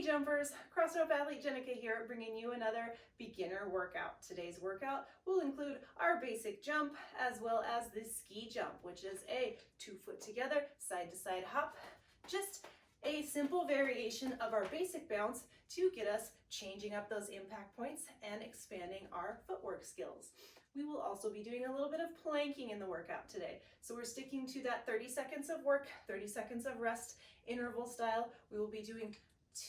Hey jumpers, Crossrope athlete Jenica here, bringing you another beginner workout. Today's workout will include our basic jump as well as the ski jump, which is a 2 foot together, side to side hop. Just a simple variation of our basic bounce to get us changing up those impact points and expanding our footwork skills. We will also be doing a little bit of planking in the workout today. So we're sticking to that 30 seconds of work, 30 seconds of rest, interval style. We will be doing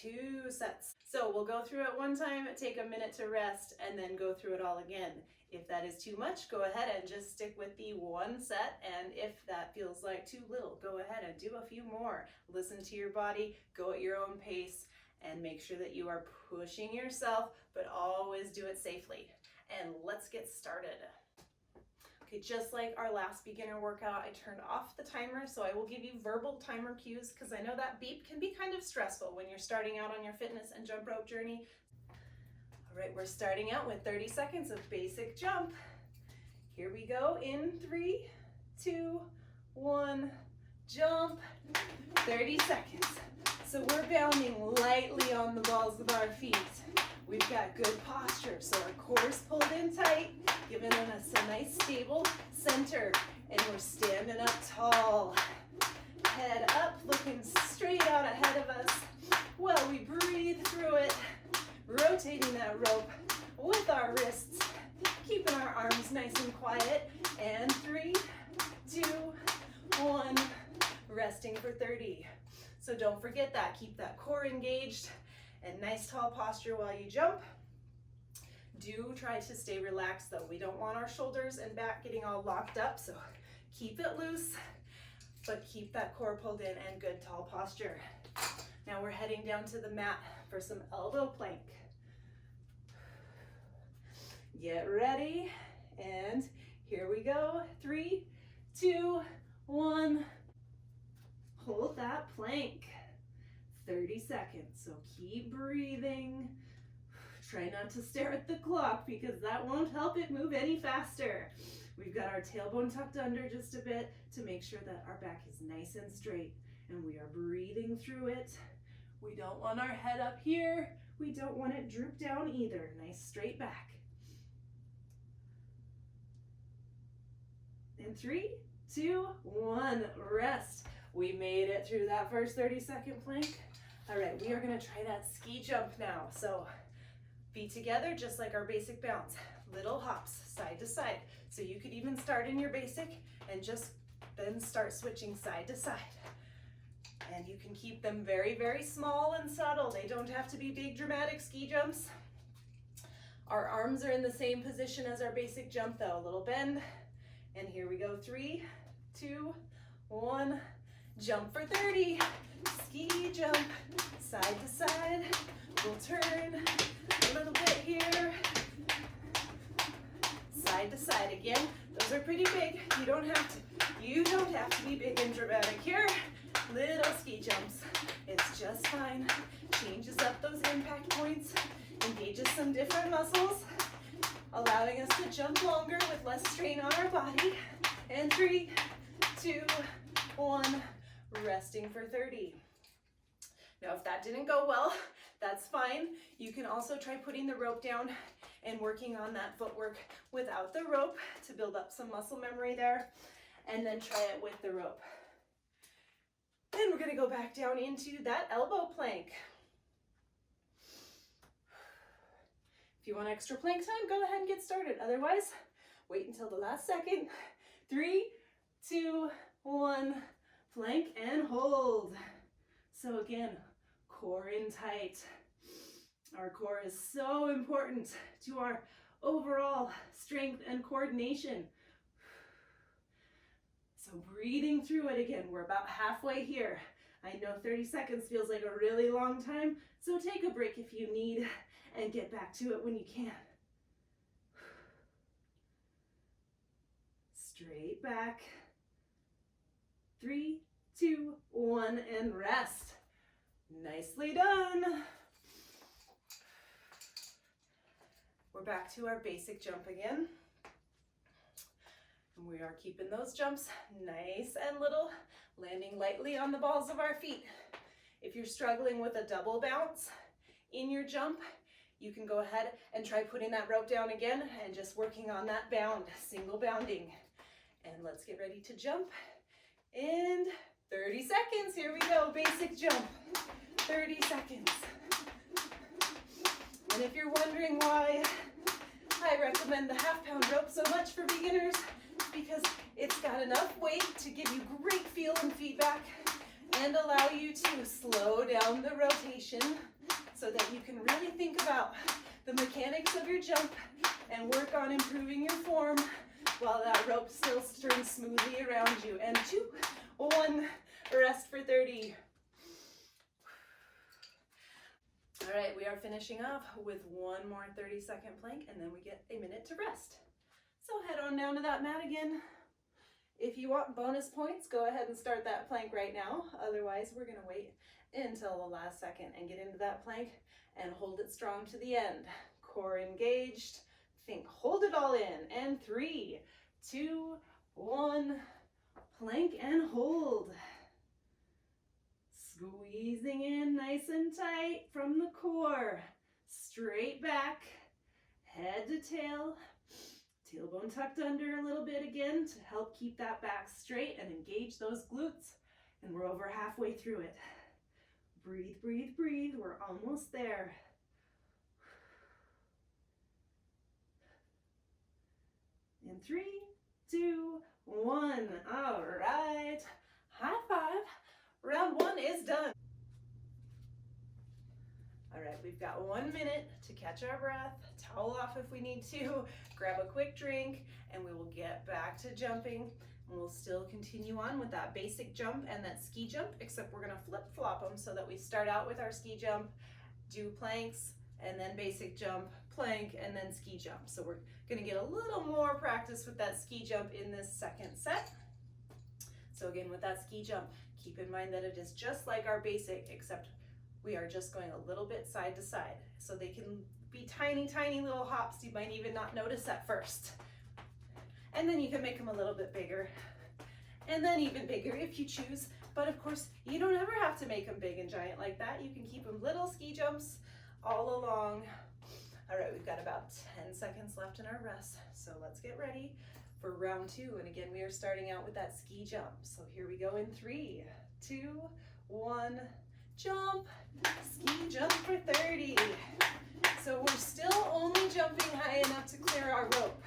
2 sets. So we'll go through it one time, take a minute to rest, and then go through it all again. If that is too much, go ahead and just stick with the 1 set, and if that feels like too little, go ahead and do a few more. Listen to your body, go at your own pace, and make sure that you are pushing yourself, but always do it safely. And let's get started. Okay, just like our last beginner workout, I turned off the timer, so I will give you verbal timer cues because I know that beep can be kind of stressful when you're starting out on your fitness and jump rope journey. All right, we're starting out with 30 seconds of basic jump. Here we go in 3, 2, 1, jump, 30 seconds. So we're bounding lightly on the balls of our feet. We've got good posture, so our core is pulled in tight, giving us a nice stable center, and we're standing up tall. Head up, looking straight out ahead of us while we breathe through it, rotating that rope with our wrists, keeping our arms nice and quiet, and 3, 2, 1, resting for 30. So don't forget that, keep that core engaged and nice tall posture while you jump. Do try to stay relaxed though. We don't want our shoulders and back getting all locked up, so keep it loose, but keep that core pulled in and good tall posture. Now we're heading down to the mat for some elbow plank. Get ready, and here we go. 3, 2, 1. Hold that plank. 30 seconds, so keep breathing. Try not to stare at the clock because that won't help it move any faster. We've got our tailbone tucked under just a bit to make sure that our back is nice and straight, and we are breathing through it. We don't want our head up here. We don't want it droop down either. Nice straight back. In 3, 2, 1, rest. We made it through that first 30-second plank. All right, we are gonna try that ski jump now. So feet together, just like our basic bounce. Little hops, side to side. So you could even start in your basic and just then start switching side to side. And you can keep them very, very small and subtle. They don't have to be big, dramatic ski jumps. Our arms are in the same position as our basic jump though, a little bend. And here we go, 3, 2, 1, jump for 30. Ski jump, side to side. We'll turn a little bit here. Side to side again. Those are pretty big. You don't have to be big and dramatic here. Little ski jumps. It's just fine. Changes up those impact points, engages some different muscles, allowing us to jump longer with less strain on our body. And 3, 2, 1, resting for 30. Now, if that didn't go well, that's fine. You can also try putting the rope down and working on that footwork without the rope to build up some muscle memory there, and then try it with the rope. Then we're gonna go back down into that elbow plank. If you want extra plank time, go ahead and get started. Otherwise, wait until the last second. 3, 2, 1, plank and hold. So again, core in tight. Our core is so important to our overall strength and coordination. So breathing through it again. We're about halfway here. I know 30 seconds feels like a really long time, so take a break if you need and get back to it when you can. Straight back. 3, 2, 1, and rest. Nicely done. We're back to our basic jump again. And we are keeping those jumps nice and little, landing lightly on the balls of our feet. If you're struggling with a double bounce in your jump, you can go ahead and try putting that rope down again and just working on that bound, single bounding. And let's get ready to jump in 30 seconds. Here we go, basic jump, 30 seconds. And if you're wondering why I recommend the half-pound rope so much for beginners, because it's got enough weight to give you great feel and feedback and allow you to slow down the rotation so that you can really think about the mechanics of your jump and work on improving your form while that rope still turns smoothly around you. And 2, 1, rest for 30. All right, we are finishing off with one more 30-second plank, and then we get a minute to rest. So head on down to that mat again. If you want bonus points, go ahead and start that plank right now. Otherwise, we're gonna wait until the last second and get into that plank and hold it strong to the end. Core engaged. Think, hold it all in. And 3, 2, 1, plank and hold. Squeezing in nice and tight from the core. Straight back, head to tail. Tailbone tucked under a little bit again to help keep that back straight and engage those glutes. And we're over halfway through it. Breathe, breathe, breathe. We're almost there. In 3, 2, 1. All right. High five. Round 1 is done. All right, we've got 1 minute to catch our breath, towel off if we need to, grab a quick drink, and we will get back to jumping. And we'll still continue on with that basic jump and that ski jump, except we're gonna flip-flop them so that we start out with our ski jump, do planks, and then basic jump, plank, and then ski jump. So we're gonna get a little more practice with that ski jump in this second set. So again, with that ski jump, keep in mind that it is just like our basic, except we are just going a little bit side to side. So they can be tiny, tiny little hops. You might even not notice at first. And then you can make them a little bit bigger. And then even bigger if you choose. But of course, you don't ever have to make them big and giant like that. You can keep them little ski jumps all along. All right, we've got about 10 seconds left in our rest. So let's get ready for round 2. And again, we are starting out with that ski jump. So here we go in 3, 2, 1, jump, ski jump for 30. So we're still only jumping high enough to clear our rope.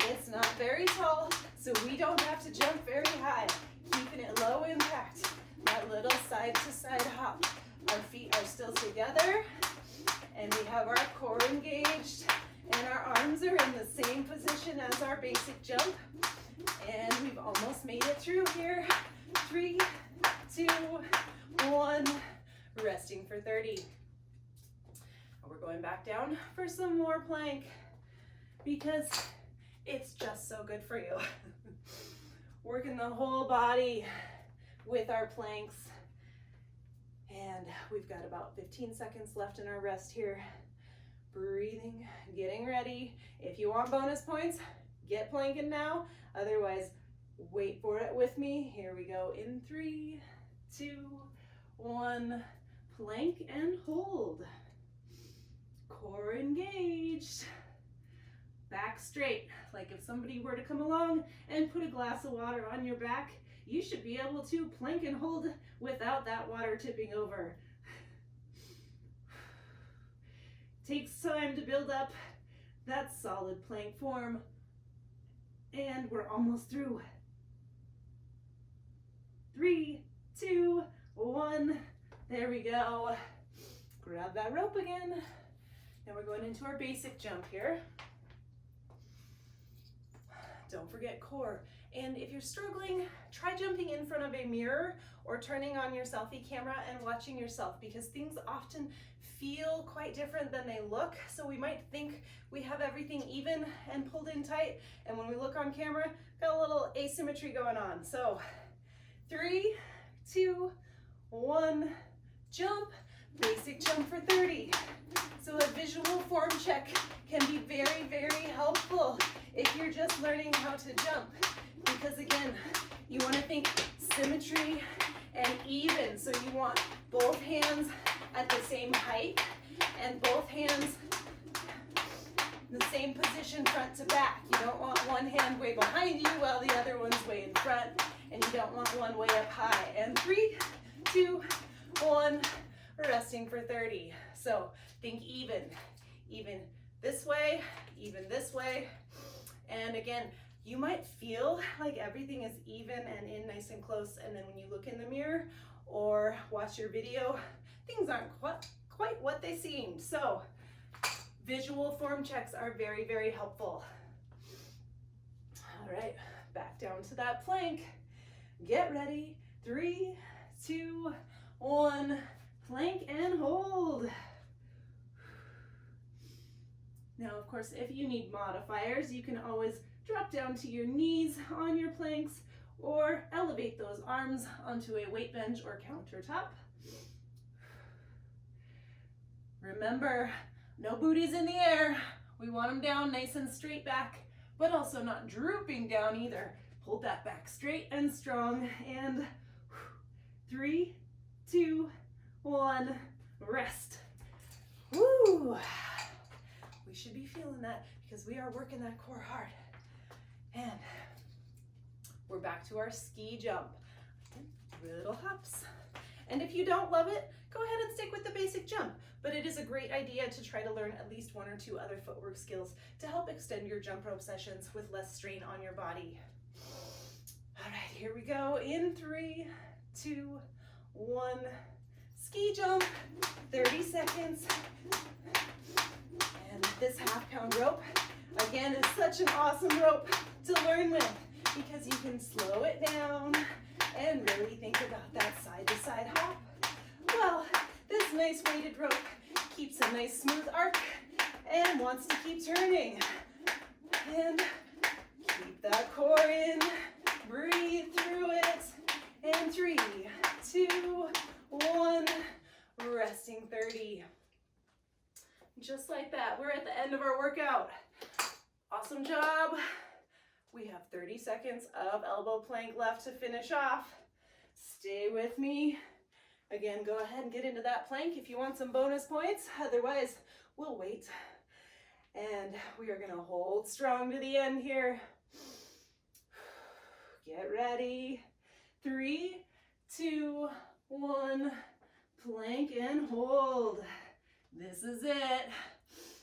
It's not very tall, so we don't have to jump very high. Keeping it low impact, that little side to side hop. Our feet are still together, and we have our core engaged, and our arms are in the same position as our basic jump. And we've almost made it through here. 3, 2, 1, resting for 30. We're going back down for some more plank because it's just so good for you. Working the whole body with our planks. And we've got about 15 seconds left in our rest here. Breathing, getting ready. If you want bonus points, get planking now. Otherwise, wait for it with me. Here we go in 3, 2, 1, plank and hold. Core engaged. Back straight. Like if somebody were to come along and put a glass of water on your back, you should be able to plank and hold without that water tipping over. Takes time to build up that solid plank form. And we're almost through. 3, 2, 1. There we go. Grab that rope again. Now we're going into our basic jump here. Don't forget core. And if you're struggling, try jumping in front of a mirror or turning on your selfie camera and watching yourself, because things often feel quite different than they look. So we might think we have everything even and pulled in tight, and when we look on camera, got a little asymmetry going on. So 3, 2, 1, jump, basic jump for 30. So a visual form check can be very, very helpful if you're just learning how to jump. Because again, you want to think symmetry and even. So you want both hands at the same height and both hands in the same position front to back. You don't want one hand way behind you while the other one's way in front, and you don't want one way up high. And 3, 2, 1, resting for 30. So think even this way, even this way. And again, you might feel like everything is even and in nice and close, and then when you look in the mirror or watch your video, things aren't quite what they seem. So visual form checks are very, very helpful. All right, back down to that plank. Get ready. 3, 2, 1, plank and hold. Now, of course, if you need modifiers, you can always drop down to your knees on your planks or elevate those arms onto a weight bench or countertop. Remember, no booties in the air. We want them down nice and straight back, but also not drooping down either. Hold that back straight and strong. And 3, 2, 1, rest. Woo! We should be feeling that because we are working that core hard. And we're back to our ski jump. Little hops. And if you don't love it, go ahead and stick with the basic jump. But it is a great idea to try to learn at least 1 or 2 other footwork skills to help extend your jump rope sessions with less strain on your body. All right, here we go. In 3, 2, 1, ski jump, 30 seconds. And this half-pound rope, again, is such an awesome rope to learn with because you can slow it down and really think about that side-to-side hop. Well, this nice weighted rope keeps a nice smooth arc and wants to keep turning. And keep that core in, breathe through it. And 3, 2, 1, resting 30. Just like that, we're at the end of our workout. Awesome job. We have 30 seconds of elbow plank left to finish off. Stay with me. Again, go ahead and get into that plank if you want some bonus points. Otherwise, we'll wait. And we are gonna hold strong to the end here. Get ready. 3, 2, 1, plank and hold. This is it.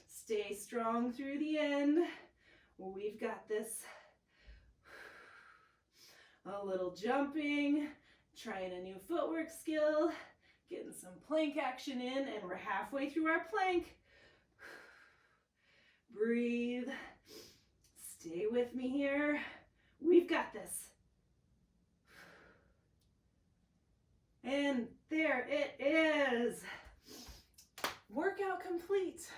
Stay strong through the end. We've got this. A little jumping, trying a new footwork skill, getting some plank action in, and we're halfway through our plank. Breathe. Stay with me here. We've got this. And there it is. Workout complete.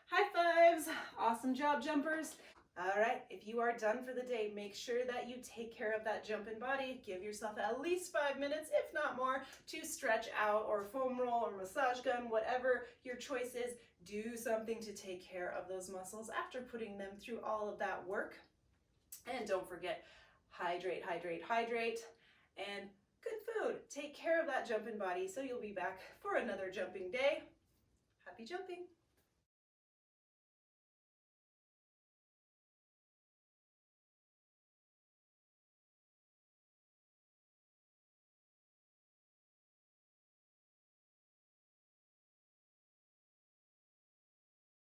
High fives. Awesome job, jumpers. All right, if you are done for the day, make sure that you take care of that jumping body. Give yourself at least 5 minutes, if not more, to stretch out or foam roll or massage gun, whatever your choice is. Do something to take care of those muscles after putting them through all of that work. And don't forget, hydrate, hydrate, hydrate, and good food. Take care of that jumping body so you'll be back for another jumping day. Happy jumping.